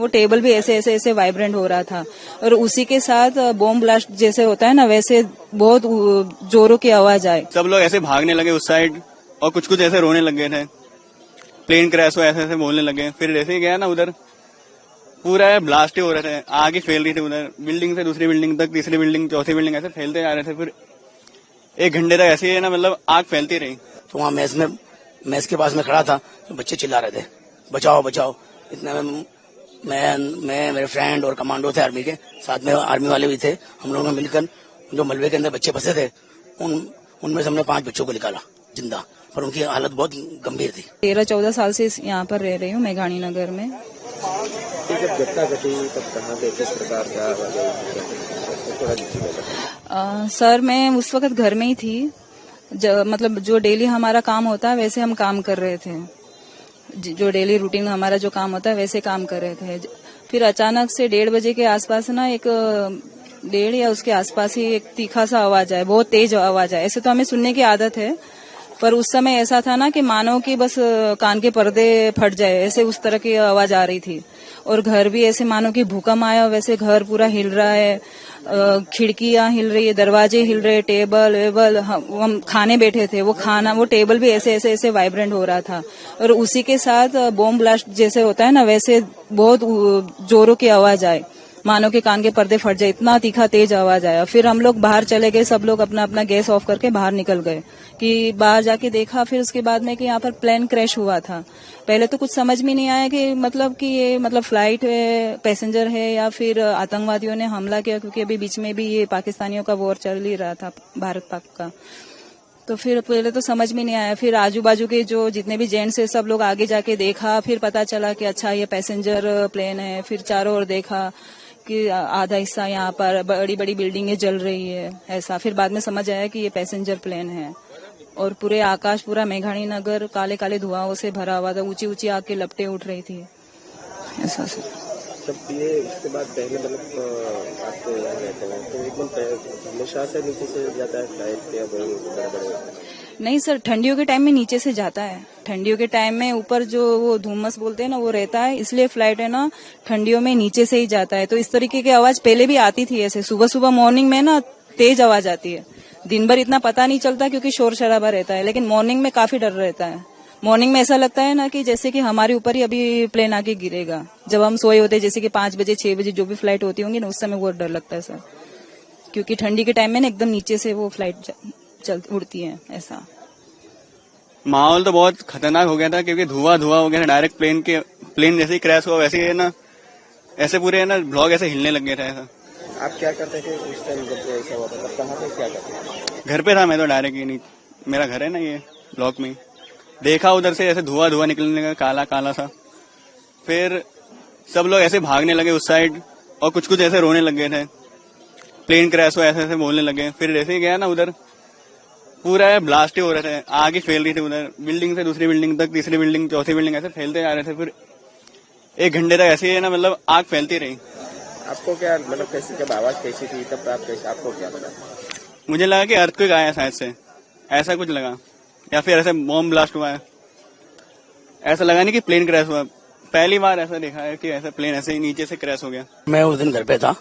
वो टेबल भी ऐसे ऐसे ऐसे वाइब्रेंट हो रहा था और उसी के साथ बॉम्ब ब्लास्ट जैसे होता है ना वैसे बहुत जोरों की आवाज आई। सब लोग ऐसे भागने लगे उस साइड और कुछ कुछ ऐसे रोने लग गए थे। प्लेन क्रैश हो ऐसे ऐसे बोलने लगे। फिर जैसे ही गया ना उधर पूरा ब्लास्ट ही हो रहे थे, आग ही फैल रही थी उधर, बिल्डिंग से दूसरी बिल्डिंग तक, तीसरी बिल्डिंग, चौथी बिल्डिंग, ऐसे फैलते जा रहे थे। फिर 1 घंटे तक ऐसे ही ना मतलब आग फैलती रही। तो वहाँ मैस के पास में खड़ा था तो बच्चे चिल्ला रहे थे बचाओ बचाओ। इतना मैं मेरे फ्रेंड और कमांडो थे आर्मी के साथ में, आर्मी वाले भी थे। हम लोगों ने मिलकर जो मलबे के अंदर बच्चे फंसे थे उनमें से हमने 5 बच्चों को निकाला जिंदा, पर उनकी हालत बहुत गंभीर थी। 13-14 साल से यहाँ पर रह रही हूँ मेघानी नगर में। जब घटना घटी तब कहाँ पे, किस प्रकार का? सर मैं उस वक्त घर में ही थी, मतलब जो डेली हमारा काम होता है वैसे हम काम कर रहे थे, जो डेली रूटीन हमारा जो काम होता है वैसे काम कर रहे थे। फिर अचानक से 1:30 बजे के आसपास ना एक 1:30 या उसके आसपास ही एक तीखा सा आवाज आया, बहुत तेज आवाज आया। ऐसे तो हमें सुनने की आदत है, पर उस समय ऐसा था ना कि मानो कि बस कान के पर्दे फट जाए, ऐसे उस तरह की आवाज आ रही थी। और घर भी ऐसे मानो कि भूकंप आया वैसे घर पूरा हिल रहा है, खिड़कियां हिल रही है, दरवाजे हिल रहे, टेबल वेबल, हम खाने बैठे थे, वो टेबल भी ऐसे ऐसे ऐसे वाइब्रेंट हो रहा था और उसी के साथ बॉम्ब ब्लास्ट जैसे होता है ना वैसे बहुत जोरों की आवाज आई, मानो के कान के पर्दे फट जाए, इतना तीखा तेज आवाज आया। फिर हम लोग बाहर चले गए, सब लोग अपना अपना गैस ऑफ करके बाहर निकल गए कि बाहर जाके देखा। फिर उसके बाद में कि यहाँ पर प्लेन क्रैश हुआ था। पहले तो कुछ समझ में नहीं आया कि मतलब कि ये मतलब फ्लाइट है, पैसेंजर है या फिर आतंकवादियों ने हमला किया, क्योंकि अभी बीच में भी ये पाकिस्तानियों का वॉर चल ही रहा था, भारत पाक का। तो फिर पहले तो समझ में नहीं आया। फिर आजू बाजू के जो जितने भी जेंट्स है सब लोग आगे जाके देखा, फिर पता चला कि अच्छा ये पैसेंजर प्लेन है। फिर चारों ओर देखा कि आधा हिस्सा यहाँ पर बड़ी बड़ी बिल्डिंगें जल रही है ऐसा। फिर बाद में समझ आया कि ये पैसेंजर प्लेन है और पूरे आकाश, पूरा मेघानी नगर काले काले धुआं से भरा हुआ था, ऊंची ऊंची आग की लपटें उठ रही थी ऐसा से। जब ये उसके बाद पहले मतलब आपको यहाँ रहते हैं तो एकदम हमेशा से नीचे से जाता है फ्लाइट या बड़े? नहीं सर, ठंडियों के टाइम में नीचे से जाता है। ठंडियों के टाइम में ऊपर जो वो धुम्मस बोलते हैं ना वो रहता है, इसलिए फ्लाइट है ना ठंडियों में नीचे से ही जाता है। तो इस तरीके की आवाज पहले भी आती थी, ऐसे सुबह सुबह मॉर्निंग में ना तेज आवाज आती है। दिन भर इतना पता नहीं चलता क्योंकि शोर शराबा रहता है, लेकिन मॉर्निंग में काफी डर रहता है। मॉर्निंग में ऐसा लगता है ना कि जैसे कि हमारे ऊपर ही अभी प्लेन आके गिरेगा। जब हम सोए होते हैं जैसे कि 5 बजे 6 बजे जो भी फ्लाइट होती होंगी ना, उस समय बहुत डर लगता है सर, क्योंकि ठंडी के टाइम में ना एकदम नीचे से वो फ्लाइट उड़ती है ऐसा। माहौल तो बहुत खतरनाक हो गया था क्योंकि धुआं हो गया था डायरेक्ट। प्लेन जैसे ही क्रैश हुआ वैसे ही है ना, ऐसे पूरे है ना ब्लॉक ऐसे हिलने लग गए थे ऐसा। आप क्या करते थे उस टाइम जब ऐसा हुआ था? कहाँ पे क्या करते थे? घर पे था मैं तो डायरेक्ट, ही नहीं, मेरा घर है ना ये ब्लॉक में। देखा उधर से ऐसे धुआं निकलने लगा काला काला सा। फिर सब लोग ऐसे भागने लगे उस साइड और कुछ कुछ ऐसे रोने लग गए थे। प्लेन क्रैश हो ऐसे ऐसे बोलने लगे। फिर जैसे ही गया ना उधर पूरा ब्लास्ट ही हो रहे थे, आग ही फैल रही थी उधर, बिल्डिंग से दूसरी बिल्डिंग तक, तीसरी बिल्डिंग, चौथी बिल्डिंग, ऐसे फैलते जा रहे थे। फिर 1 घंटे तक ऐसे ही ना मतलब आग फैलती रही। आपको क्या मतलब कैसी, जब आवाज कैसी थी तब आपको क्या लगा? मुझे लगा कि अर्थक्वेक आया शायद से, ऐसा कुछ लगा, या फिर ऐसे बॉम्ब ब्लास्ट हुआ है। ऐसा लगा नहीं कि प्लेन क्रैश हुआ। पहली बार ऐसा देखा है कि ऐसा प्लेन ऐसे ही नीचे से क्रैश हो गया। मैं उस दिन घर पे था,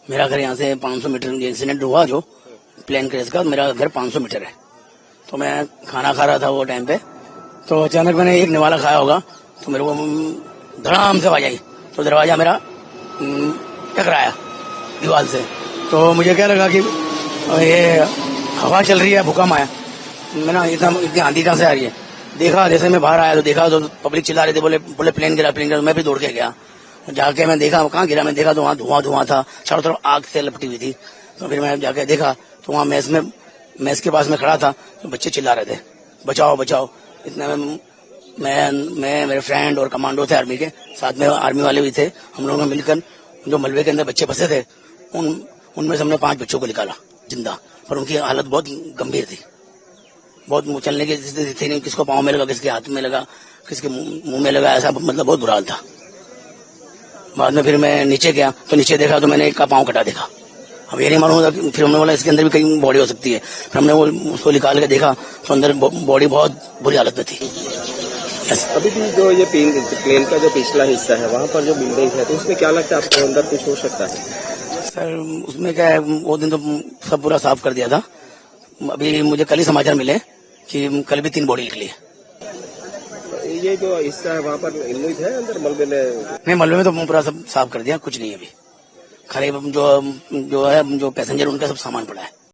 मेरा घर यहाँ से 500 मीटर इंसिडेंट हुआ जो प्लेन क्रैश का, मेरा घर 500 मीटर है। तो मैं खाना खा रहा था वो टाइम पे, तो अचानक मैंने एक निवाला खाया होगा तो मेरे को धड़ाम से आवाज आई, तो दरवाजा मेरा टकराया दीवार से। तो मुझे क्या लगा कि ये हवा चल रही है, भूकंप आया। मैंने इतनी आंधी कहाँ से आ रही है, देखा जैसे मैं बाहर आया तो देखा तो पब्लिक चिल्ला रहे थे, बोले प्लेन गिरा। मैं भी दौड़ के गया, जाके मैं देखा कहाँ गिरा। मैं देखा तो वहाँ धुआं था, चारों तरफ आग से लपटी हुई थी। तो फिर मैं जाके देखा तो वहाँ मैस के पास में खड़ा था तो बच्चे चिल्ला रहे थे बचाओ बचाओ। इतना मैं मेरे फ्रेंड और कमांडो थे आर्मी के साथ में, आर्मी वाले भी थे। हम लोगों ने मिलकर जो मलबे के अंदर बच्चे फंसे थे उनमें से हमने 5 बच्चों को निकाला जिंदा, पर उनकी हालत बहुत गंभीर थी। बहुत चलने की स्थिति थी नहीं, किसको पाँव में लगा, किसके हाथ में लगा, किसके मुंह में लगा, ऐसा मतलब बहुत बुरा हाल था। बाद में फिर मैं नीचे गया तो नीचे देखा तो मैंने एक का पाँव कटा देखा। अब ये नहीं मालूम था, फिर हमने बोला इसके अंदर भी कहीं बॉडी हो सकती है। फिर हमने वो उसको निकाल के देखा तो अंदर बॉडी बहुत बुरी हालत में थी। यस। अभी भी जो ये प्लेन का जो पिछला हिस्सा है वहाँ पर जो बिल्डिंग है तो उसमें क्या लगता है आपको अंदर कुछ हो सकता है? सर उसमें क्या है, वो दिन तो सब पूरा साफ कर दिया था। अभी मुझे कल ही समाचार मिले कि कल भी 3 बॉडी निकली है। ये जो हिस्सा है वहाँ पर इन्मुट है अंदर मलबे में? नहीं, मलबे में तो पूरा सब साफ कर दिया, कुछ नहीं है अभी। खाली जो है जो पैसेंजर उनका सब सामान पड़ा है।